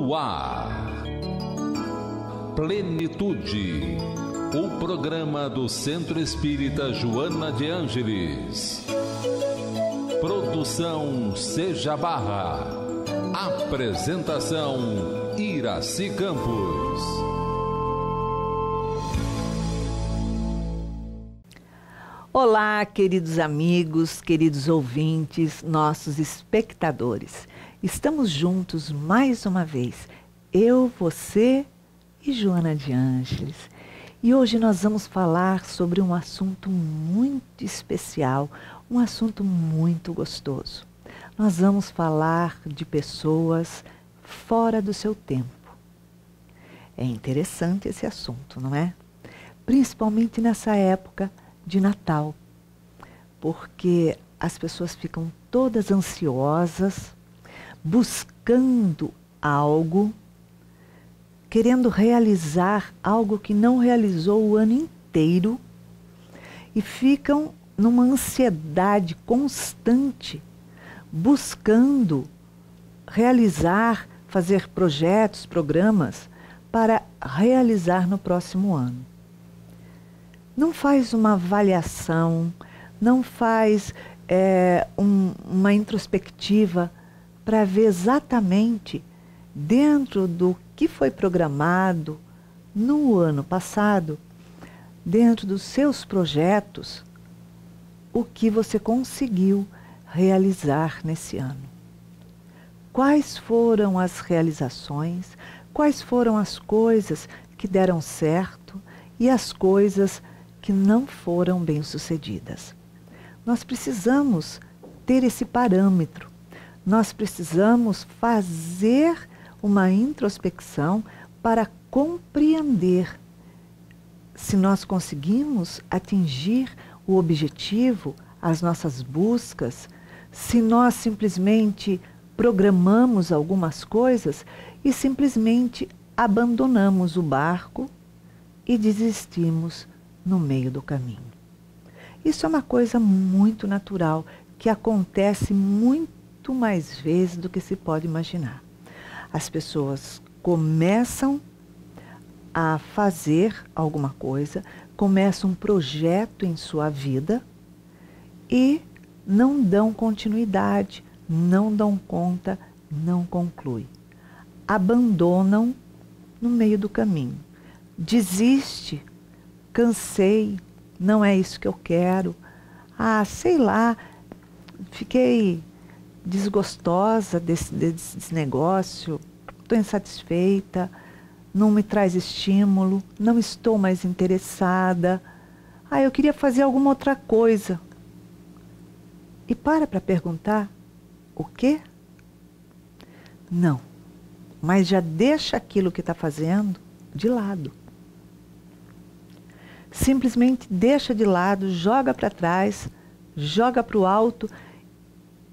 No ar, Plenitude, o programa do Centro Espírita Joana de Ângeles. Produção Seja Barra. Apresentação Iraci Campos. Olá, queridos amigos, queridos ouvintes, nossos espectadores. Estamos juntos mais uma vez, eu, você e Joana de Ângeles. E hoje nós vamos falar sobre um assunto muito especial, um assunto muito gostoso. Nós vamos falar de pessoas fora do seu tempo. É interessante esse assunto, não é? Principalmente nessa época de Natal, porque as pessoas ficam todas ansiosas, buscando algo, querendo realizar algo que não realizou o ano inteiro e ficam numa ansiedade constante, buscando realizar, fazer projetos, programas para realizar no próximo ano. Não faz uma avaliação, não faz uma introspectiva para ver exatamente dentro do que foi programado no ano passado, dentro dos seus projetos, o que você conseguiu realizar nesse ano. Quais foram as realizações, quais foram as coisas que deram certo e as coisas que não foram bem-sucedidas. Nós precisamos ter esse parâmetro, nós precisamos fazer uma introspecção para compreender se nós conseguimos atingir o objetivo, as nossas buscas, se nós simplesmente programamos algumas coisas e simplesmente abandonamos o barco e desistimos no meio do caminho. Isso é uma coisa muito natural, que acontece muito mais vezes do que se pode imaginar. As pessoas começam a fazer alguma coisa, começam um projeto em sua vida e não dão continuidade, não dão conta, não concluem. Abandonam no meio do caminho. Desiste. Cansei, não é isso que eu quero. Sei lá, fiquei desgostosa desse negócio, estou insatisfeita, não me traz estímulo, não estou mais interessada. Eu queria fazer alguma outra coisa. E para perguntar, o quê? Não, mas já deixa aquilo que está fazendo de lado. Simplesmente deixa de lado, joga para trás, joga para o alto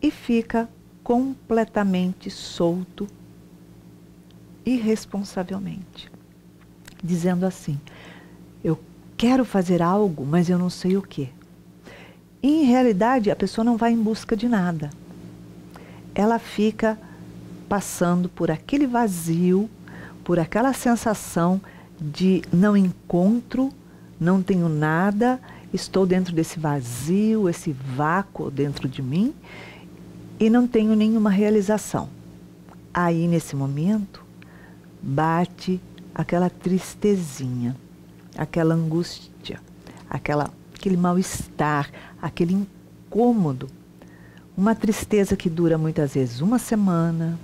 e fica completamente solto, irresponsavelmente. Dizendo assim, eu quero fazer algo, mas eu não sei o quê. E, em realidade, a pessoa não vai em busca de nada. Ela fica passando por aquele vazio, por aquela sensação de não encontro, não tenho nada, estou dentro desse vazio, esse vácuo dentro de mim e não tenho nenhuma realização. Aí, nesse momento, bate aquela tristezinha, aquela angústia, aquele mal-estar, aquele incômodo. Uma tristeza que dura muitas vezes 1 semana,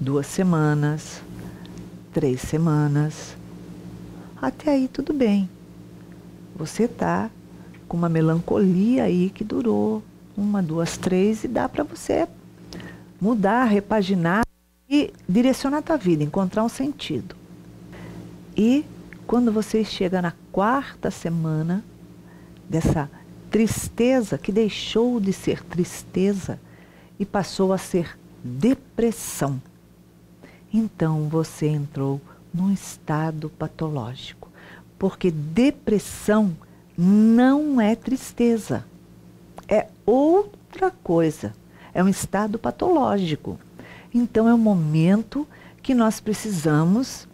2 semanas, 3 semanas. Até aí tudo bem. Você está com uma melancolia aí que durou 1, 2, 3 e dá para você mudar, repaginar e direcionar a tua vida, encontrar um sentido. E quando você chega na 4ª semana dessa tristeza que deixou de ser tristeza e passou a ser depressão, então você entrou num estado patológico. Porque depressão não é tristeza, é outra coisa, é um estado patológico. Então é um momento que nós precisamos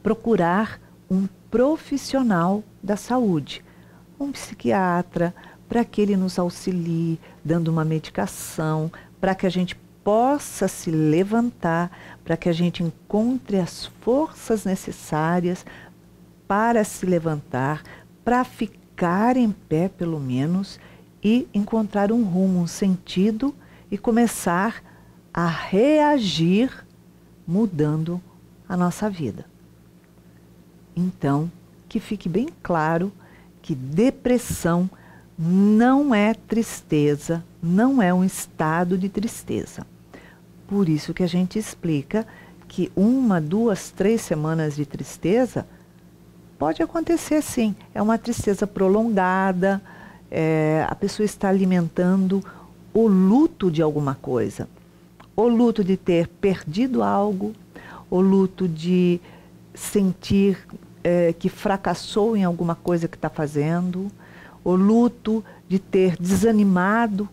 procurar um profissional da saúde, um psiquiatra, para que ele nos auxilie, dando uma medicação, para que a gente possa se levantar, para que a gente encontre as forças necessárias para se levantar, para ficar em pé pelo menos e encontrar um rumo, um sentido e começar a reagir mudando a nossa vida. Então, que fique bem claro que depressão não é tristeza, não é um estado de tristeza. Por isso que a gente explica que 1, 2, 3 semanas de tristeza pode acontecer sim. É uma tristeza prolongada, a pessoa está alimentando o luto de alguma coisa. O luto de ter perdido algo, o luto de sentir que fracassou em alguma coisa que está fazendo, o luto de ter desanimado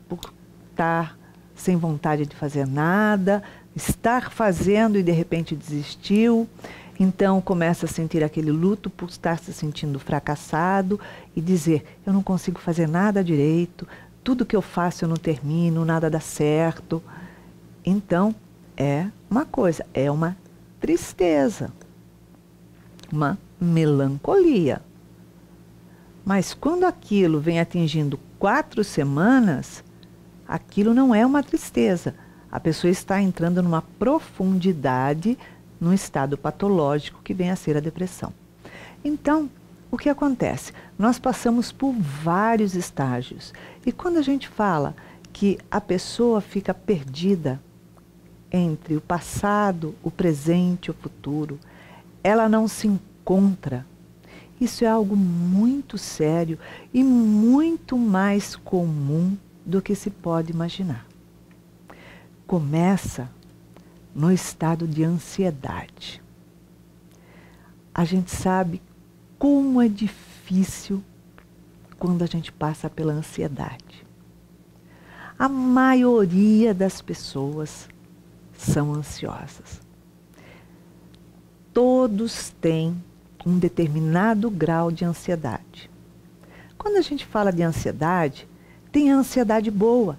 por estar sem vontade de fazer nada, estar fazendo e de repente desistiu. Então começa a sentir aquele luto por estar se sentindo fracassado e dizer, eu não consigo fazer nada direito, tudo que eu faço eu não termino, nada dá certo. Então é uma coisa, é uma tristeza, uma melancolia. Mas quando aquilo vem atingindo 4 semanas, aquilo não é uma tristeza. A pessoa está entrando numa profundidade, num estado patológico que vem a ser a depressão. Então, o que acontece? Nós passamos por vários estágios. E quando a gente fala que a pessoa fica perdida entre o passado, o presente e o futuro, ela não se encontra. Isso é algo muito sério e muito mais comum do que se pode imaginar. Começa no estado de ansiedade. A gente sabe como é difícil quando a gente passa pela ansiedade. A maioria das pessoas são ansiosas. Todos têm um determinado grau de ansiedade. Quando a gente fala de ansiedade, tem a ansiedade boa.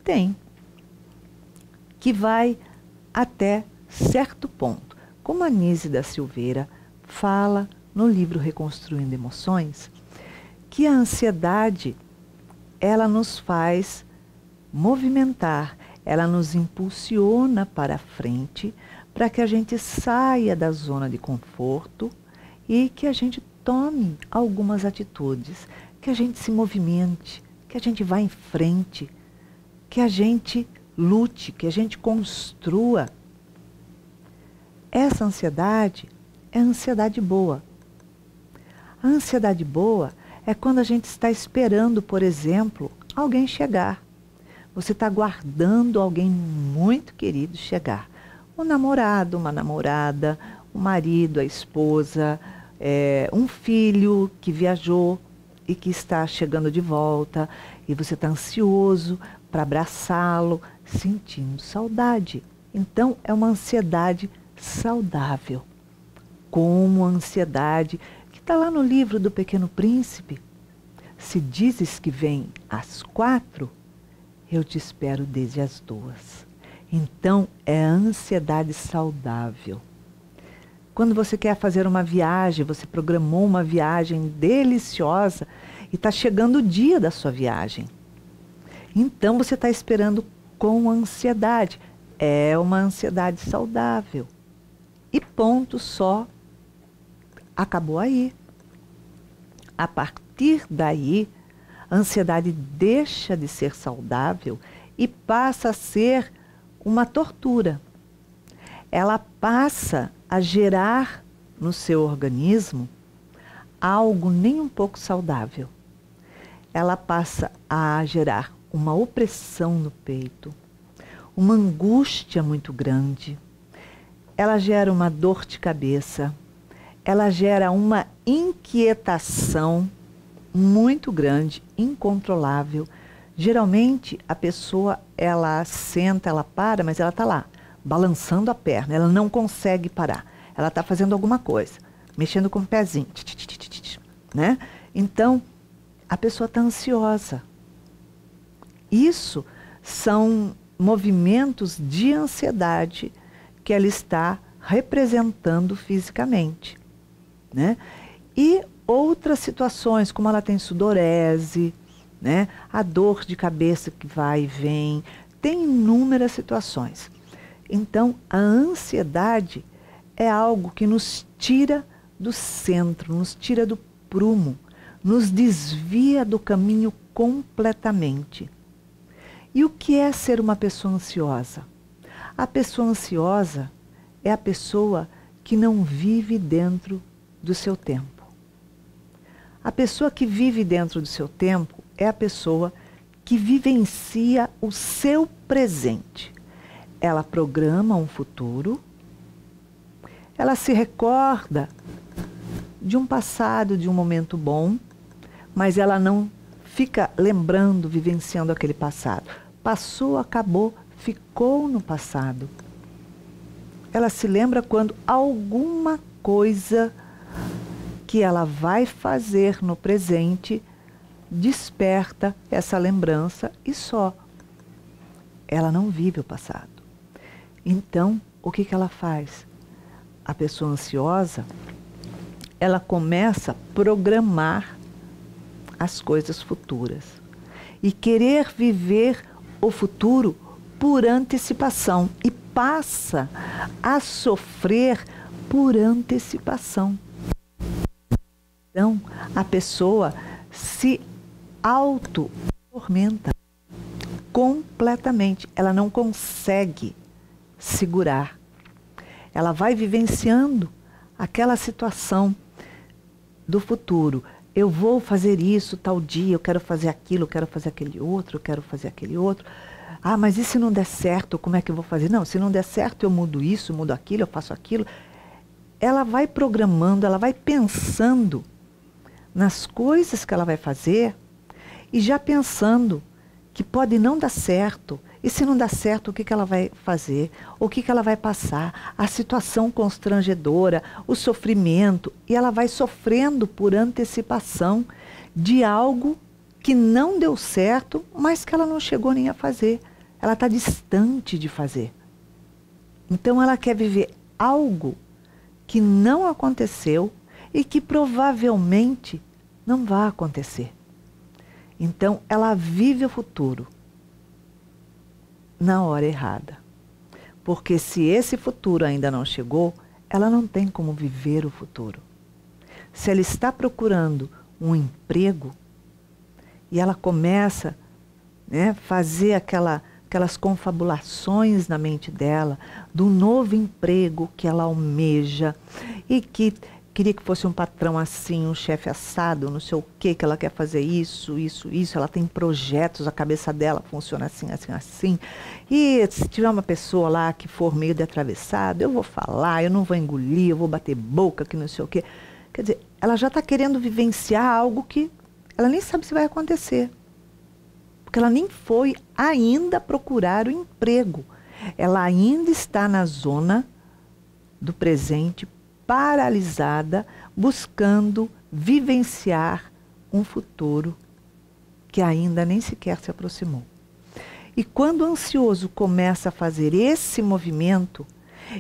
Tem. Que vai até certo ponto. Como a Nise da Silveira fala no livro Reconstruindo Emoções, que a ansiedade, ela nos faz movimentar, ela nos impulsiona para frente, para que a gente saia da zona de conforto e que a gente tome algumas atitudes, que a gente se movimente, que a gente vá em frente, que a gente lute, que a gente construa. Essa ansiedade é a ansiedade boa. A ansiedade boa é quando a gente está esperando, por exemplo, alguém chegar. Você está aguardando alguém muito querido chegar. Um namorado, uma namorada, o marido, a esposa, um filho que viajou e que está chegando de volta. E você está ansioso para abraçá-lo, sentindo saudade. Então, é uma ansiedade saudável. Como a ansiedade que está lá no livro do Pequeno Príncipe. Se dizes que vem às 4, eu te espero desde as 2. Então, é a ansiedade saudável. Quando você quer fazer uma viagem, você programou uma viagem deliciosa e está chegando o dia da sua viagem. Então, você está esperando com ansiedade. É uma ansiedade saudável. E ponto só. Acabou aí. A partir daí, a ansiedade deixa de ser saudável e passa a ser uma tortura. Ela passa a gerar no seu organismo algo nem um pouco saudável. Ela passa a gerar uma opressão no peito, uma angústia muito grande. Ela gera uma dor de cabeça. Ela gera uma inquietação muito grande, incontrolável. Geralmente, a pessoa, ela senta, ela para, mas ela está lá, balançando a perna, ela não consegue parar. Ela está fazendo alguma coisa, mexendo com o pezinho, né? Então, a pessoa está ansiosa. Isso são movimentos de ansiedade que ela está representando fisicamente, né? E outras situações, como ela tem sudorese, né? A dor de cabeça que vai e vem, tem inúmeras situações. Então, a ansiedade é algo que nos tira do centro, nos tira do prumo, nos desvia do caminho completamente. E o que é ser uma pessoa ansiosa? A pessoa ansiosa é a pessoa que não vive dentro do seu tempo. A pessoa que vive dentro do seu tempo é a pessoa que vivencia o seu presente. Ela programa um futuro, ela se recorda de um passado, de um momento bom, mas ela não fica lembrando, vivenciando aquele passado. Passou, acabou, ficou no passado. Ela se lembra quando alguma coisa que ela vai fazer no presente desperta essa lembrança e só. Ela não vive o passado. Então, o que ela faz? A pessoa ansiosa, ela começa a programar as coisas futuras e querer viver o futuro por antecipação e passa a sofrer por antecipação. Então, a pessoa se auto-tormenta completamente. Ela não consegue segurar. Ela vai vivenciando aquela situação do futuro. Eu vou fazer isso tal dia, eu quero fazer aquilo, eu quero fazer aquele outro, eu quero fazer aquele outro. Ah, mas e se não der certo, como é que eu vou fazer? Não, se não der certo, eu mudo isso, mudo aquilo, eu faço aquilo. Ela vai programando, ela vai pensando nas coisas que ela vai fazer e já pensando que pode não dar certo. E se não dá certo, o que ela vai fazer? O que ela vai passar? A situação constrangedora, o sofrimento. E ela vai sofrendo por antecipação de algo que não deu certo, mas que ela não chegou nem a fazer. Ela está distante de fazer. Então ela quer viver algo que não aconteceu e que provavelmente não vai acontecer. Então ela vive o futuro na hora errada. Porque se esse futuro ainda não chegou, ela não tem como viver o futuro. Se ela está procurando um emprego e ela começa, né, fazer aquelas confabulações na mente dela do novo emprego que ela almeja e que queria que fosse um patrão assim, um chefe assado, não sei o que ela quer fazer isso, ela tem projetos, a cabeça dela funciona assim, assim, assim. E se tiver uma pessoa lá que for meio de atravessado, eu vou falar, eu não vou engolir, eu vou bater boca, que não sei o quê. Quer dizer, ela já está querendo vivenciar algo que ela nem sabe se vai acontecer. Porque ela nem foi ainda procurar o emprego. Ela ainda está na zona do presente, paralisada, buscando vivenciar um futuro que ainda nem sequer se aproximou. E quando o ansioso começa a fazer esse movimento,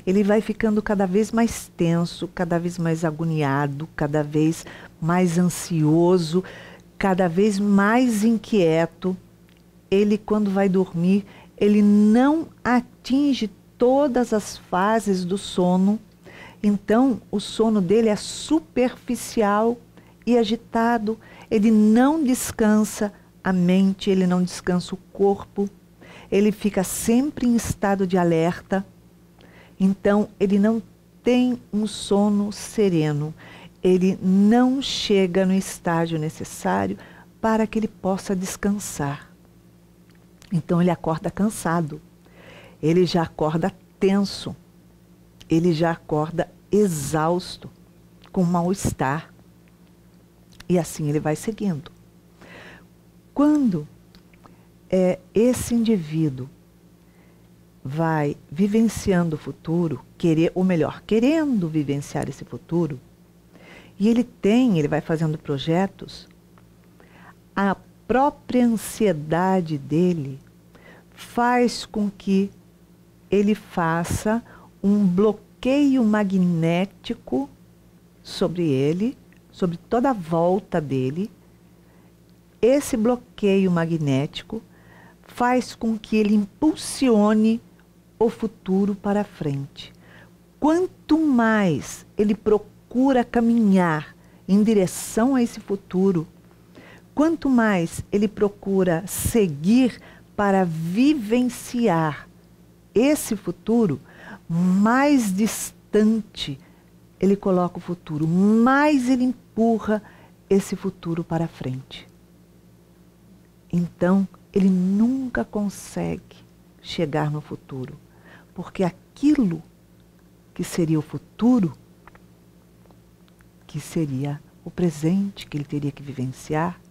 ele vai ficando cada vez mais tenso, cada vez mais agoniado, cada vez mais ansioso, cada vez mais inquieto. Ele, quando vai dormir, ele não atinge todas as fases do sono. Então, o sono dele é superficial e agitado. Ele não descansa a mente, ele não descansa o corpo. Ele fica sempre em estado de alerta. Então, ele não tem um sono sereno. Ele não chega no estágio necessário para que ele possa descansar. Então, ele acorda cansado. Ele já acorda tenso. Ele já acorda exausto, com mal-estar. E assim ele vai seguindo. Quando esse indivíduo vai vivenciando o futuro, querendo vivenciar esse futuro, e ele vai fazendo projetos, a própria ansiedade dele faz com que ele faça um bloqueio magnético sobre ele, sobre toda a volta dele. Esse bloqueio magnético faz com que ele impulsione o futuro para frente. Quanto mais ele procura caminhar em direção a esse futuro, quanto mais ele procura seguir para vivenciar esse futuro, mais distante ele coloca o futuro, mais ele empurra esse futuro para frente. Então, ele nunca consegue chegar no futuro, porque aquilo que seria o futuro, que seria o presente que ele teria que vivenciar,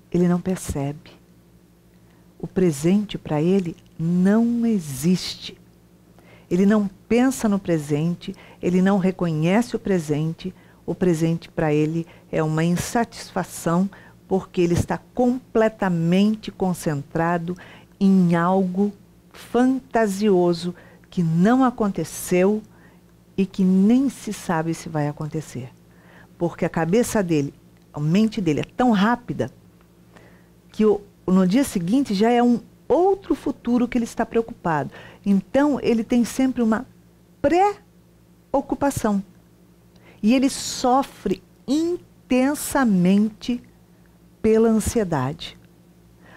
ele não percebe. O presente para ele não existe. Ele não pensa no presente, ele não reconhece o presente para ele é uma insatisfação, porque ele está completamente concentrado em algo fantasioso que não aconteceu e que nem se sabe se vai acontecer. Porque a cabeça dele, a mente dele é tão rápida que no dia seguinte já é um outro futuro que ele está preocupado. Então, ele tem sempre uma pré-ocupação. E ele sofre intensamente pela ansiedade.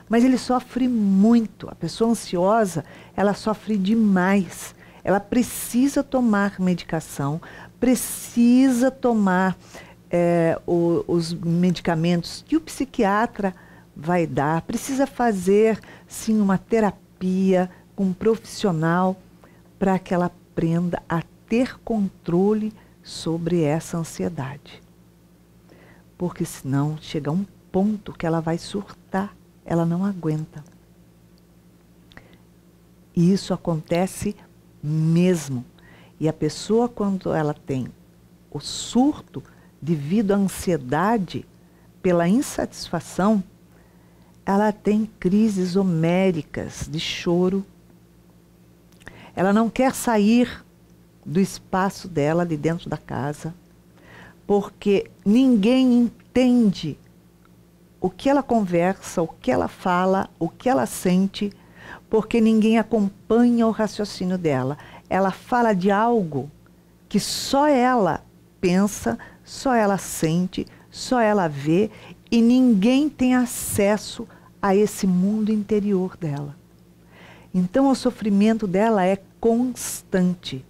Mas ele sofre muito. A pessoa ansiosa, ela sofre demais. Ela precisa tomar medicação, precisa tomar os medicamentos que o psiquiatra vai dar, precisa fazer, sim, uma terapia com um profissional para que ela aprenda a ter controle sobre essa ansiedade. Porque senão chega um ponto que ela vai surtar, ela não aguenta. E isso acontece mesmo. E a pessoa, quando ela tem o surto devido à ansiedade, pela insatisfação, ela tem crises homéricas de choro. Ela não quer sair do espaço dela, de dentro da casa, porque ninguém entende o que ela conversa, o que ela fala, o que ela sente, porque ninguém acompanha o raciocínio dela. Ela fala de algo que só ela pensa, só ela sente, só ela vê, e ninguém tem acesso a esse mundo interior dela. Então o sofrimento dela é constante.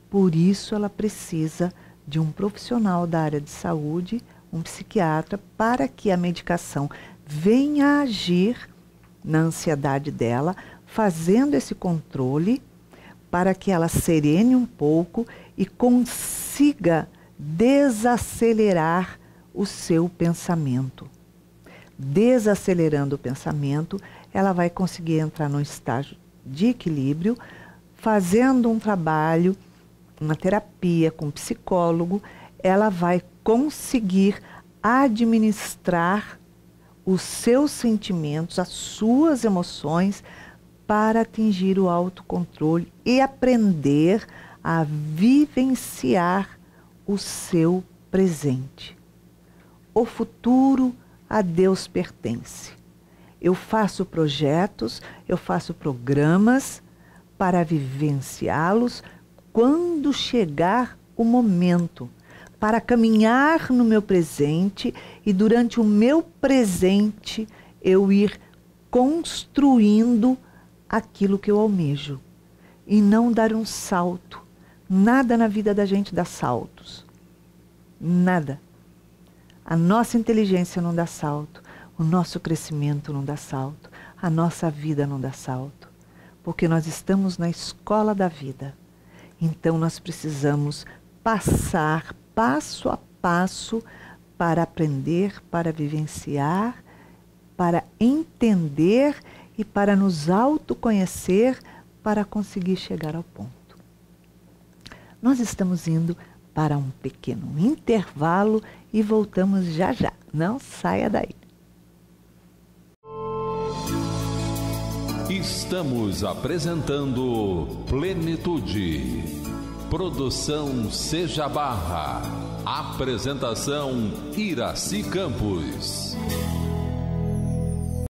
Por isso ela precisa de um profissional da área de saúde, um psiquiatra, para que a medicação venha agir na ansiedade dela, fazendo esse controle para que ela serene um pouco e consiga desacelerar o seu pensamento. Desacelerando o pensamento, ela vai conseguir entrar num estágio de equilíbrio, fazendo um trabalho, uma terapia com um psicólogo, ela vai conseguir administrar os seus sentimentos, as suas emoções, para atingir o autocontrole e aprender a vivenciar o seu presente. O futuro a Deus pertence. Eu faço projetos, eu faço programas para vivenciá-los quando chegar o momento, para caminhar no meu presente e durante o meu presente eu ir construindo aquilo que eu almejo e não dar um salto. Nada na vida da gente dá saltos. Nada. A nossa inteligência não dá salto, o nosso crescimento não dá salto, a nossa vida não dá salto, porque nós estamos na escola da vida. Então nós precisamos passar passo a passo para aprender, para vivenciar, para entender e para nos autoconhecer, para conseguir chegar ao ponto. Nós estamos indo para um pequeno intervalo e voltamos já já. Não saia daí. Estamos apresentando Plenitude. Produção Seja Barra. Apresentação Iraci Campos.